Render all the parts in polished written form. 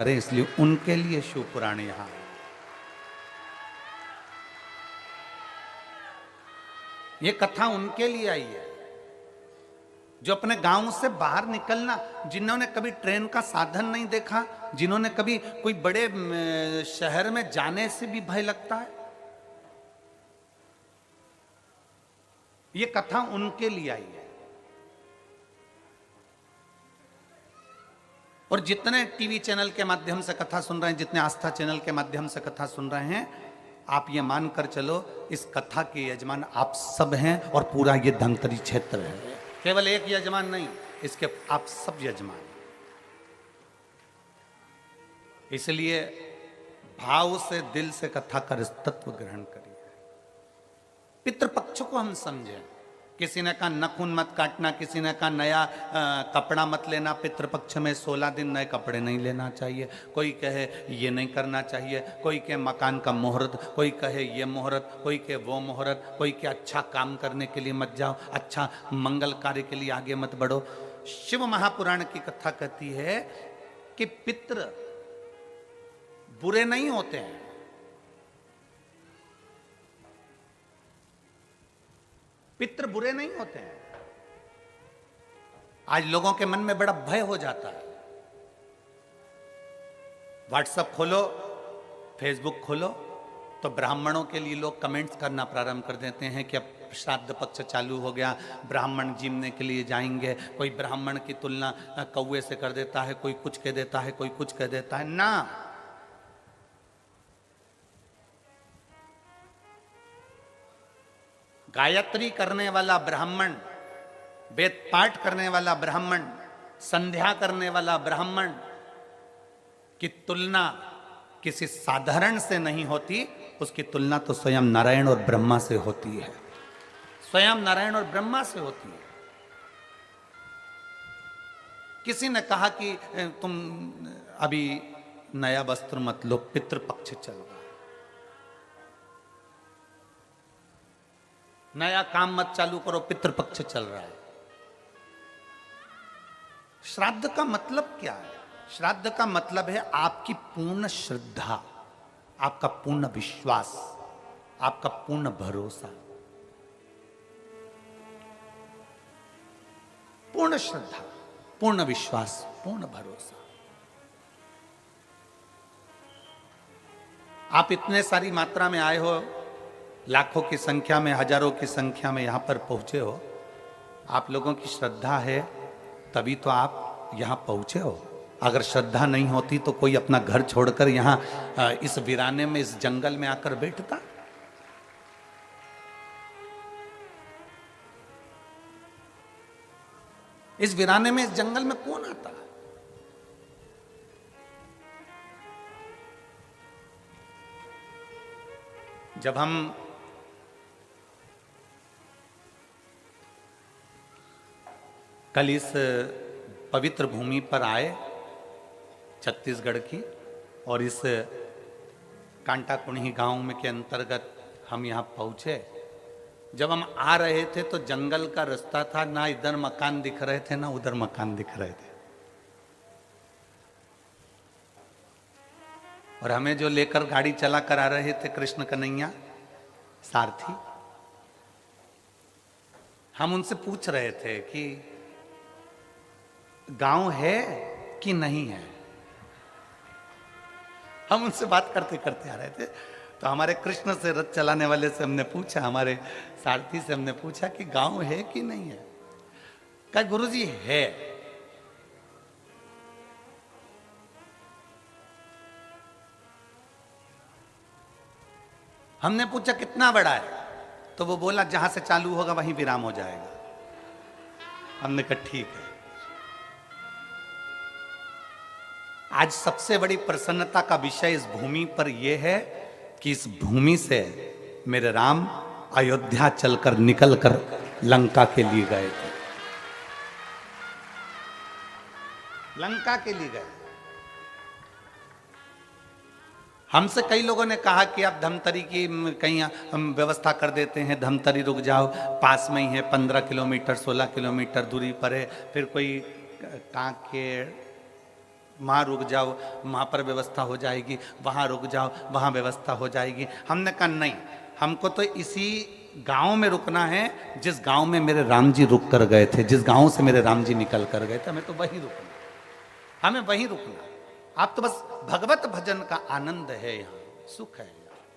करें, इसलिए उनके लिए शिव पुराण यहाँ है। ये कथा उनके लिए आई है जो अपने गांव से बाहर निकलना, जिन्होंने कभी ट्रेन का साधन नहीं देखा, जिन्होंने कभी कोई बड़े शहर में जाने से भी भय लगता है। ये कथा उनके लिए आई है। और जितने टीवी चैनल के माध्यम से कथा सुन रहे हैं, जितने आस्था चैनल के माध्यम से कथा सुन रहे हैं, आप ये मानकर चलो इस कथा के यजमान आप सब हैं और पूरा ये धमतरी क्षेत्र है। केवल एक यजमान नहीं, इसके आप सब यजमान। इसलिए भाव से, दिल से कथा का तत्व ग्रहण करिए। पितृपक्ष को हम समझें। किसी ने कहा नखून मत काटना, किसी ने कहा नया कपड़ा मत लेना, पितृपक्ष में 16 दिन नए कपड़े नहीं लेना चाहिए। कोई कहे ये नहीं करना चाहिए, कोई कहे मकान का मुहूर्त, कोई कहे ये मुहूर्त, कोई कहे वो मुहूर्त, कोई कहे अच्छा काम करने के लिए मत जाओ, अच्छा मंगल कार्य के लिए आगे मत बढ़ो। शिव महापुराण की कथा कहती है कि पितृ बुरे नहीं होते हैं। पितृ बुरे नहीं होते हैं। आज लोगों के मन में बड़ा भय हो जाता है। व्हाट्सएप खोलो, फेसबुक खोलो, तो ब्राह्मणों के लिए लोग कमेंट्स करना प्रारंभ कर देते हैं कि अब श्राद्ध पक्ष चालू हो गया, ब्राह्मण जीमने के लिए जाएंगे। कोई ब्राह्मण की तुलना कौवे से कर देता है, कोई कुछ कह देता है, कोई कुछ कह देता है। ना, गायत्री करने वाला ब्राह्मण, वेद पाठ करने वाला ब्राह्मण, संध्या करने वाला ब्राह्मण की तुलना किसी साधारण से नहीं होती। उसकी तुलना तो स्वयं नारायण और ब्रह्मा से होती है। स्वयं नारायण और ब्रह्मा से होती है। किसी ने कहा कि तुम अभी नया वस्त्र मत लो, पितृपक्ष चल रहा है, नया काम मत चालू करो, पितृपक्ष चल रहा है। श्राद्ध का मतलब क्या है? श्राद्ध का मतलब है आपकी पूर्ण श्रद्धा, आपका पूर्ण विश्वास, आपका पूर्ण भरोसा। पूर्ण श्रद्धा, पूर्ण विश्वास, पूर्ण भरोसा। आप इतने सारी मात्रा में आए हो, लाखों की संख्या में, हजारों की संख्या में यहां पर पहुंचे हो। आप लोगों की श्रद्धा है तभी तो आप यहां पहुंचे हो। अगर श्रद्धा नहीं होती तो कोई अपना घर छोड़कर यहां इस वीराने में, इस जंगल में आकर बैठता? इस वीराने में, इस जंगल में कौन आता? जब हम कल इस पवित्र भूमि पर आए छत्तीसगढ़ की, और इस कांटाकुणी गांव में के अंतर्गत हम यहाँ पहुँचे। जब हम आ रहे थे तो जंगल का रास्ता था, ना इधर मकान दिख रहे थे ना उधर मकान दिख रहे थे। और हमें जो लेकर गाड़ी चला कर आ रहे थे कृष्ण कन्हैया सारथी, हम उनसे पूछ रहे थे कि गांव है कि नहीं है। हम उनसे बात करते करते आ रहे थे, तो हमारे कृष्ण से, रथ चलाने वाले से हमने पूछा, हमारे सारथी से हमने पूछा कि गांव है कि नहीं है। कहा गुरुजी है। हमने पूछा कितना बड़ा है, तो वो बोला जहां से चालू होगा वहीं विराम हो जाएगा। हमने कहा ठीक है। आज सबसे बड़ी प्रसन्नता का विषय इस भूमि पर यह है कि इस भूमि से मेरे राम अयोध्या चलकर निकलकर लंका के लिए गए थे। लंका के लिए गए। हमसे कई लोगों ने कहा कि आप धमतरी की कहीं हम व्यवस्था कर देते हैं, धमतरी रुक जाओ, पास में ही है, 15 किलोमीटर 16 किलोमीटर दूरी पर है। फिर कोई कांकेर, वहाँ रुक जाओ, वहाँ पर व्यवस्था हो जाएगी, वहाँ रुक जाओ, वहाँ व्यवस्था हो जाएगी। हमने कहा नहीं, हमको तो इसी गांव में रुकना है जिस गांव में मेरे राम जी रुक कर गए थे, जिस गांव से मेरे राम जी निकल कर गए थे, हमें तो वहीं रुकना, हमें वहीं रुकना। आप तो बस भगवत भजन का आनंद है, यहाँ सुख है।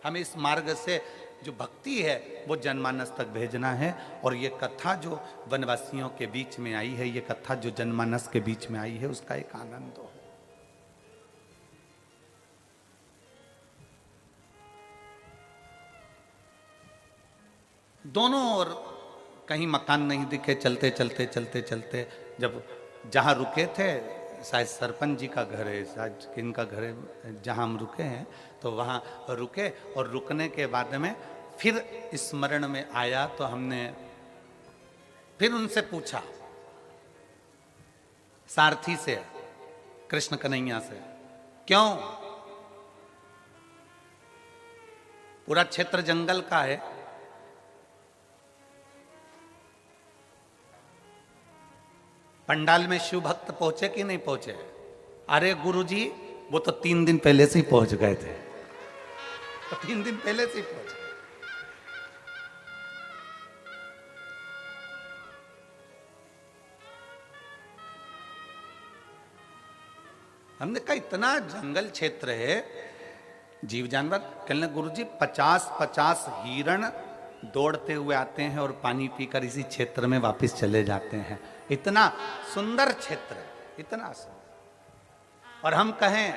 हमें इस मार्ग से जो भक्ति है वो जनमानस तक भेजना है। और ये कथा जो वनवासियों के बीच में आई है, ये कथा जो जनमानस के बीच में आई है, उसका एक आनंद हो। दोनों ओर कहीं मकान नहीं दिखे, चलते चलते चलते चलते जब जहाँ रुके थे, शायद सरपंच जी का घर है, शायद किनका घर है, जहाँ हम रुके हैं, तो वहाँ रुके। और रुकने के बाद में फिर स्मरण में आया तो हमने फिर उनसे पूछा, सारथी से, कृष्ण कन्हैया से, क्यों पूरा क्षेत्र जंगल का है, पंडाल में शिव भक्त पहुंचे कि नहीं पहुंचे? अरे गुरुजी, वो तो 3 दिन पहले से ही पहुंच गए थे, तो 3 दिन पहले से ही पहुंच गए। हमने कहा इतना जंगल क्षेत्र है, जीव जानवर, कहने गुरुजी 50-50 हिरण दौड़ते हुए आते हैं और पानी पीकर इसी क्षेत्र में वापस चले जाते हैं। इतना सुंदर क्षेत्र है, इतना सुंदर। और हम कहें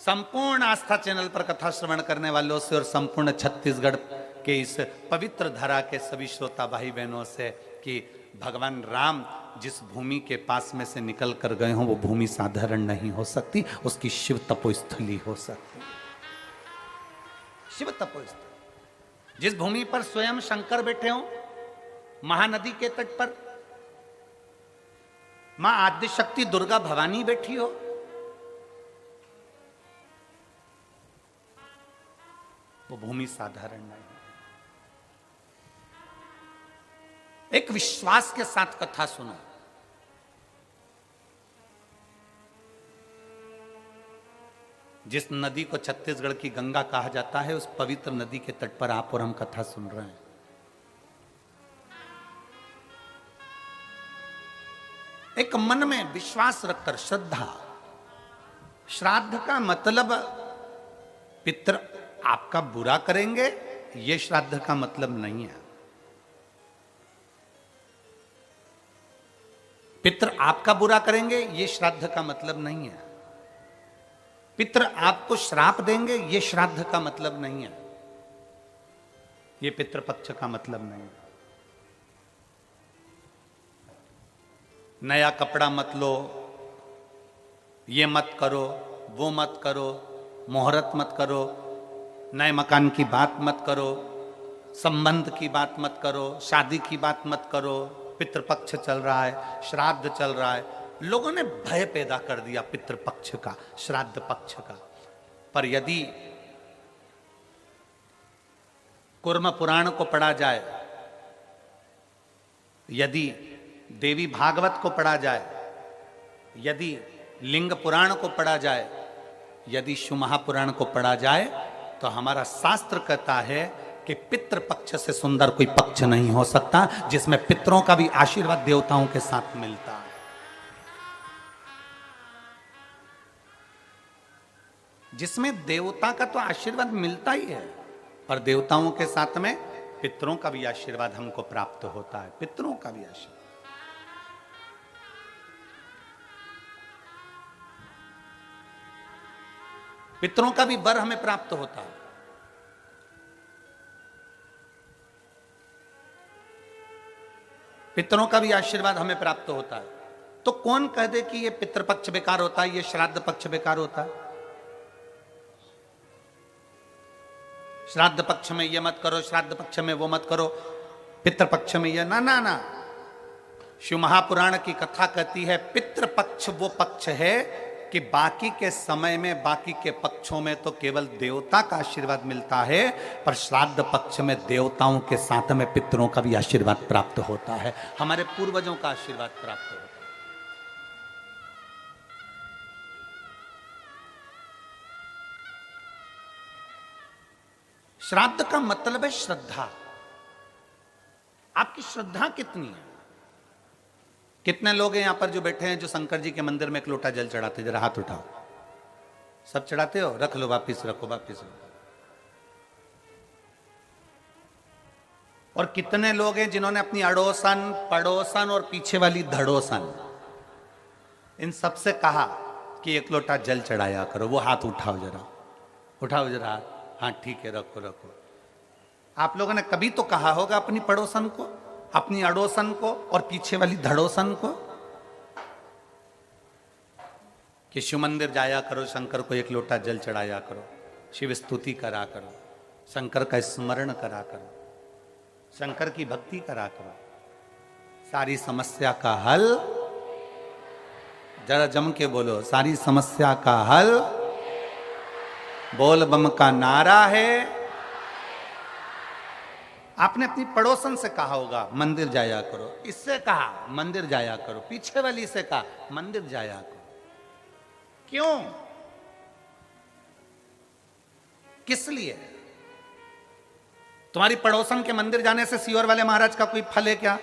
संपूर्ण आस्था चैनल पर कथा श्रवण करने वालों से और संपूर्ण छत्तीसगढ़ के इस पवित्र धरा के सभी श्रोता भाई बहनों से कि भगवान राम जिस भूमि के पास में से निकल कर गए हों, वो भूमि साधारण नहीं हो सकती, उसकी शिव तपोस्थली हो सकती। शिव तपोस्थली, जिस भूमि पर स्वयं शंकर बैठे हों, महानदी के तट पर मां आद्य शक्ति दुर्गा भवानी बैठी हो, वो भूमि साधारण नहीं। एक विश्वास के साथ कथा सुनो। जिस नदी को छत्तीसगढ़ की गंगा कहा जाता है, उस पवित्र नदी के तट पर आप और हम कथा सुन रहे हैं। एक मन में विश्वास रखकर, श्रद्धा। श्राद्ध का मतलब पितर आपका बुरा करेंगे, यह श्राद्ध का मतलब नहीं है। पितर आपका बुरा करेंगे, यह श्राद्ध का मतलब नहीं है। पितर आपको श्राप देंगे, यह श्राद्ध का मतलब नहीं है। यह पितृपक्ष का मतलब नहीं है। नया कपड़ा मत लो, ये मत करो, वो मत करो, मुहूर्त मत करो, नए मकान की बात मत करो, संबंध की बात मत करो, शादी की बात मत करो, पितृपक्ष चल रहा है, श्राद्ध चल रहा है। लोगों ने भय पैदा कर दिया पितृपक्ष का, श्राद्ध पक्ष का। पर यदि कूर्म पुराण को पढ़ा जाए, यदि देवी भागवत को पढ़ा जाए, यदि लिंग पुराण को पढ़ा जाए, यदि शिव महापुराण को पढ़ा जाए, तो हमारा शास्त्र कहता है कि पितृपक्ष से सुंदर कोई पक्ष नहीं हो सकता, जिसमें पितरों का भी आशीर्वाद देवताओं के साथ मिलता है। जिसमें देवता का तो आशीर्वाद मिलता ही है, पर देवताओं के साथ में पितरों का भी आशीर्वाद हमको प्राप्त होता है। पितरों का भी आशीर्वाद, पितरों का भी वर हमें प्राप्त होता है। पितरों का भी आशीर्वाद हमें प्राप्त होता है। तो कौन कह दे कि ये पितृपक्ष बेकार होता है, ये श्राद्ध पक्ष बेकार होता है? श्राद्ध पक्ष में ये मत करो, श्राद्ध पक्ष में वो मत करो, पितृपक्ष में ये ना ना ना। शिव महापुराण की कथा कहती है पितृपक्ष वो पक्ष है कि बाकी के समय में, बाकी के पक्षों में तो केवल देवता का आशीर्वाद मिलता है, पर श्राद्ध पक्ष में देवताओं के साथ में पितरों का भी आशीर्वाद प्राप्त होता है, हमारे पूर्वजों का आशीर्वाद प्राप्त होता है। श्राद्ध का मतलब है श्रद्धा। आपकी श्रद्धा कितनी है? कितने लोग हैं यहां पर जो बैठे हैं जो शंकर जी के मंदिर में एक लोटा जल चढ़ाते? जरा हाथ उठाओ। सब चढ़ाते हो? रख लो, वापिस रखो, वापिस रखो। और कितने लोग हैं जिन्होंने अपनी अड़ोसन, पड़ोसन और पीछे वाली धड़ोसन, इन सबसे कहा कि एक लोटा जल चढ़ाया करो? वो हाथ उठाओ जरा, उठाओ जरा हाथ। हाँ ठीक है, रखो रखो। आप लोगों ने कभी तो कहा होगा अपनी पड़ोसन को, अपनी अड़ोसन को और पीछे वाली धड़ोसन को कि शिव मंदिर जाया करो, शंकर को एक लोटा जल चढ़ाया करो, शिव स्तुति करा करो, शंकर का स्मरण करा करो, शंकर की भक्ति करा करो, सारी समस्या का हल। जरा जम के बोलो, सारी समस्या का हल बोल बम का नारा है। आपने अपनी पड़ोसन से कहा होगा मंदिर जाया करो, इससे कहा मंदिर जाया करो, पीछे वाली से कहा मंदिर जाया करो। क्यों? किस लिए? तुम्हारी पड़ोसन के मंदिर जाने से सीहोर वाले महाराज का कोई फल है क्या?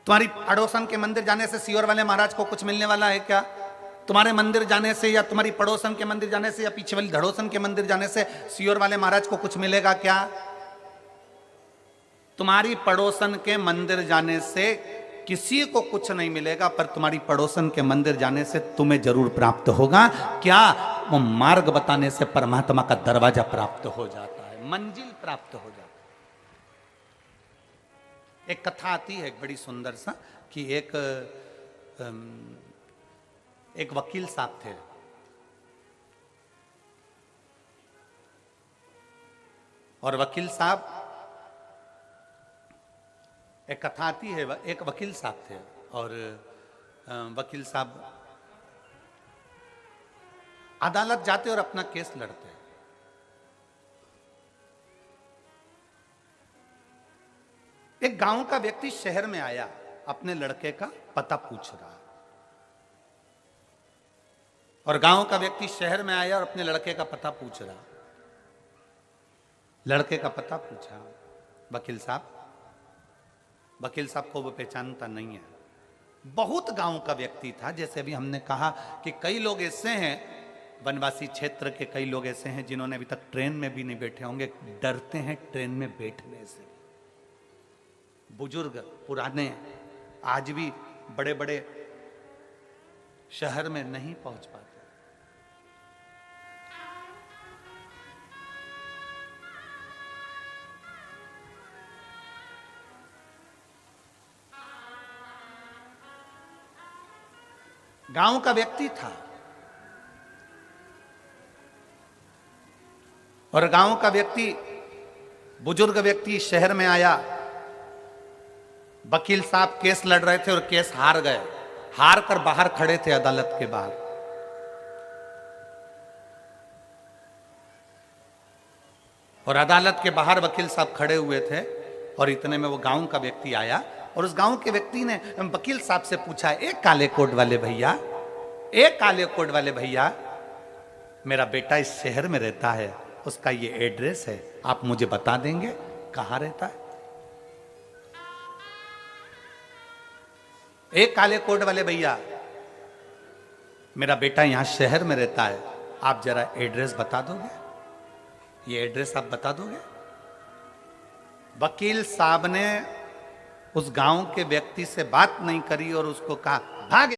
तुम्हारी पड़ोसन के मंदिर जाने से सीहोर वाले महाराज को कुछ मिलने वाला है क्या? तुम्हारे मंदिर जाने से या तुम्हारी पड़ोसन के मंदिर जाने से या पीछे वाली धड़ोसन के मंदिर जाने से सीहोर वाले महाराज को कुछ मिलेगा क्या? तुम्हारी पड़ोसन के मंदिर जाने से किसी को कुछ नहीं मिलेगा, पर तुम्हारी पड़ोसन के मंदिर जाने से तुम्हें जरूर प्राप्त होगा। क्या? वो मार्ग बताने से परमात्मा का दरवाजा प्राप्त हो जाता है, मंजिल प्राप्त हो जाता है। एक कथा आती है, एक बड़ी सुंदर सा, कि एक वकील साहब थे। और वकील साहब, एक कथा आती है, एक वकील साहब थे और वकील साहब अदालत जाते और अपना केस लड़ते। एक गांव का व्यक्ति शहर में आया, अपने लड़के का पता पूछ रहा। और गांव का व्यक्ति शहर में आया और अपने लड़के का पता पूछ रहा। लड़के का पता पूछा वकील साहब को वो पहचानता नहीं है। बहुत गांव का व्यक्ति था। जैसे अभी हमने कहा कि कई लोग ऐसे हैं, वनवासी क्षेत्र के कई लोग ऐसे हैं जिन्होंने अभी तक ट्रेन में भी नहीं बैठे होंगे, डरते हैं ट्रेन में बैठने से। बुजुर्ग पुराने आज भी बड़े बड़े शहर में नहीं पहुंच पाते। गांव का व्यक्ति था और गांव का व्यक्ति, बुजुर्ग व्यक्ति शहर में आया। वकील साहब केस लड़ रहे थे और केस हार गए। हार कर बाहर खड़े थे अदालत के बाहर। और अदालत के बाहर वकील साहब खड़े हुए थे और इतने में वो गांव का व्यक्ति आया और उस गांव के व्यक्ति ने वकील साहब से पूछा, एक काले कोट वाले भैया, मेरा बेटा इस शहर में रहता है, उसका ये एड्रेस है, आप मुझे बता देंगे कहां रहता है? एक काले कोट वाले भैया, मेरा बेटा यहां शहर में रहता है, आप जरा एड्रेस बता दोगे? ये एड्रेस आप बता दोगे? वकील साहब ने उस गांव के व्यक्ति से बात नहीं करी और उसको कहा, भाग।